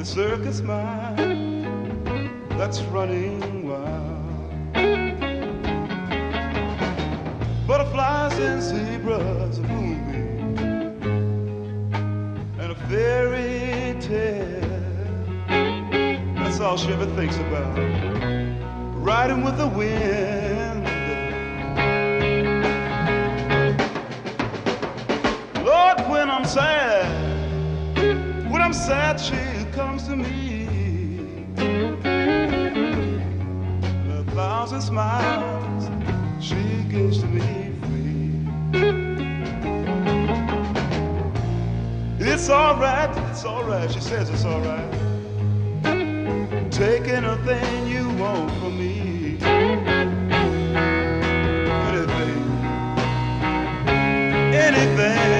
the circus mind that's running wild. Butterflies and zebras, a moonbeam, and a fairy tale. That's all she ever thinks about. Riding with the wind. Lord, when I'm sad, she comes to me. A thousand smiles she gives to me free. It's all right, she says it's all right. Take anything you want from me. Anything, anything.